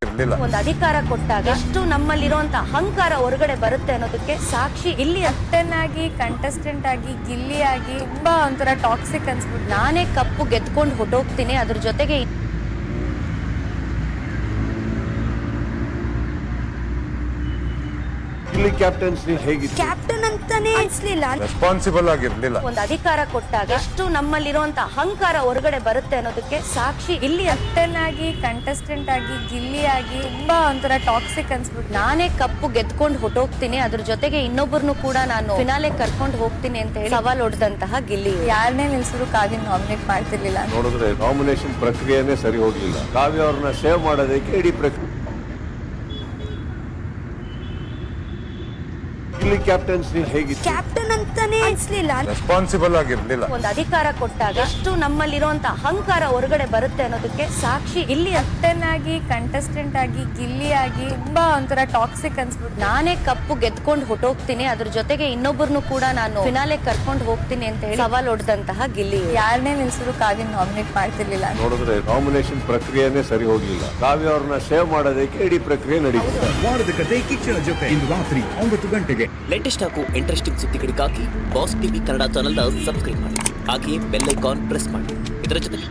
ಇರ್ಲಿಲ್ಲ. ಒಂದು ಅಧಿಕಾರ ಕೊಟ್ಟಾಗ ಎಷ್ಟು ನಮ್ಮಲ್ಲಿರುವಂತ ಅಹಂಕಾರ ಹೊರಗಡೆ ಬರುತ್ತೆ ಅನ್ನೋದಕ್ಕೆ ಸಾಕ್ಷಿ ಇಲ್ಲಿ. ಕ್ಯಾಪ್ಟನ್ ಆಗಿ, ಕಂಟೆಸ್ಟೆಂಟ್ ಆಗಿ, ಗಿಲ್ಲಿ ಆಗಿ ತುಂಬಾ ಒಂಥರ ಟಾಕ್ಸಿಕ್ ಅನ್ಸ್ಬಿಟ್ಟು ನಾನೇ ಕಪ್ಪು ಗೆದ್ಕೊಂಡು ಹೊಟ್ಟೋಗ್ತೀನಿ. ಅದ್ರ ಜೊತೆಗೆ ಇಲ್ಲಿ ಕ್ಯಾಪ್ಟನ್ಸಿ ಹೇಗಿತ್ತು? ಕ್ಯಾಪ್ಟನ್ ಅಂತಾನೆ ಅನ್ಸ್ಲಿಲ್ಲ. ರೆಸ್ಪಾನ್ಸಿಬಲ್ ಆಗಿರ್ಲಿಲ್ಲ. ಒಂದು ಅಧಿಕಾರ ಕೊಟ್ಟಾಗ ಎಷ್ಟು ನಮ್ಮಲ್ಲಿರುವಂತ ಅಹಂಕಾರ ಹೊರಗಡೆ ಬರುತ್ತೆ ಅನ್ನೋದಕ್ಕೆ ಸಾಕ್ಷಿ ಇಲ್ಲಿ. ಕ್ಯಾಪ್ಟನ್ ಆಗಿ, ಕಂಟೆಸ್ಟೆಂಟ್ ಆಗಿ, ಗಿಲ್ಲಿ ಆಗಿ ತುಂಬಾ ಒಂಥರ ಟಾಕ್ಸಿಕ್ ಅನ್ಸ್ಬಿಟ್ಟು ನಾನೇ ಕಪ್ಪು ಗೆದ್ಕೊಂಡು ಹೊಟ್ಟೋಗ್ತೀನಿ. ಅದ್ರ ಜೊತೆಗೆ ಇನ್ನೊಬ್ಬರನ್ನು ಕೂಡ ನಾನು ಫಿನಾಲೆ ಕರ್ಕೊಂಡು ಹೋಗ್ತೀನಿ ಅಂತ ಹೇಳಿ ಸವಾಲ್ ಹೊಡೆದಂತಹ ಗಿಲ್ಲಿ. ಯಾರನ್ನೇ ನಿಲ್ಸಿದ್ರು ಕಾವ್ಯ ನಾಮಿನೇಟ್ ಮಾಡ್ತಿರ್ಲಿಲ್ಲ. ನೋಡಿದ್ರೆ ನಾಮಿನೇಷನ್ ಪ್ರಕ್ರಿಯೆನೇ ಸರಿ ಹೋಗ್ಲಿಲ್ಲ. ಕಾವ್ಯ ಅವ್ರನ್ನ ಸೇವ್ ಮಾಡೋದಕ್ಕೆ ಇಡೀ ಪ್ರಕ್ರಿಯೆ. ಇಲ್ಲಿ ಕ್ಯಾಪ್ಟನ್ಸಿ ಹೇಗಿತ್ತು? ಕ್ಯಾಪ್ಟನ್ ಅಂತಾನೆ ಅನ್ಸ್ಲಿಲ್ಲ. ರೆಸ್ಪಾನ್ಸಿಬಲ್ ಆಗಿರ್ಲಿಲ್ಲ. ಒಂದು ಅಧಿಕಾರ ಕೊಟ್ಟಾಗ ಎಷ್ಟು ನಮ್ಮಲ್ಲಿರುವಂತ ಅಹಂಕಾರ ಹೊರಗಡೆ ಬರುತ್ತೆ ಅನ್ನೋದಕ್ಕೆ ಸಾಕ್ಷಿ ಇಲ್ಲಿ. ಕ್ಯಾಪ್ಟನ್ ಆಗಿ, ಕಂಟೆಸ್ಟೆಂಟ್ ಆಗಿ, ಗಿಲ್ಲಿ ಆಗಿ ತುಂಬಾ ಒಂಥರ ಟಾಕ್ಸಿಕ್ ಅನ್ಸ್ಬಿಟ್ಟು ನಾನೇ ಕಪ್ಪು ಗೆದ್ಕೊಂಡು ಹೊಟ್ಟೋಗ್ತೀನಿ. ಅದ್ರ ಜೊತೆಗೆ ಇನ್ನೊಬ್ಬರನ್ನು ಕೂಡ ನಾನು ಫಿನಾಲೆ ಕರ್ಕೊಂಡು ಹೋಗ್ತೀನಿ ಅಂತ ಹೇಳಿ ಸವಾಲ್ ಹೊಡೆದಂತಹ ಗಿಲ್ಲಿ. ಯಾರನ್ನೇ ನಿಲ್ಸಿದ್ರು ಕಾವ್ಯ ನಾಮಿನೇಟ್ ಮಾಡ್ತಿರ್ಲಿಲ್ಲ. ನೋಡಿದ್ರೆ ನಾಮಿನೇಷನ್ ಪ್ರಕ್ರಿಯೆನೇ ಸರಿ ಹೋಗ್ಲಿಲ್ಲ. ಕಾವ್ಯ ಅವ್ರನ್ನ ಸೇವ್ ಮಾಡೋದಕ್ಕೆ ಇಡೀ ಪ್ರಕ್ರಿಯೆ ನಡೀತದೆ. ವಾರದ ಕತೆ ಕಿಚ್ಚನ ಜೊತೆ ಇಂದು ರಾತ್ರಿ 9 ಗಂಟೆಗೆ. ಲೇಟೆಸ್ಟ್ ಹಾಗೂ ಇಂಟ್ರೆಸ್ಟಿಂಗ್ ಸುದ್ದಿಗಳಿಗಾಗಿ ಬಾಸ್ ಟಿವಿ ಕನ್ನಡ ಚಾನೆಲ್ನ ಸಬ್ಸ್ಕ್ರೈಬ್ ಮಾಡಿ. ಹಾಗೆಯೇ ಬೆಲ್ ಐಕಾನ್ ಪ್ರೆಸ್ ಮಾಡಿ. ಇದರ ಜೊತೆಗೆ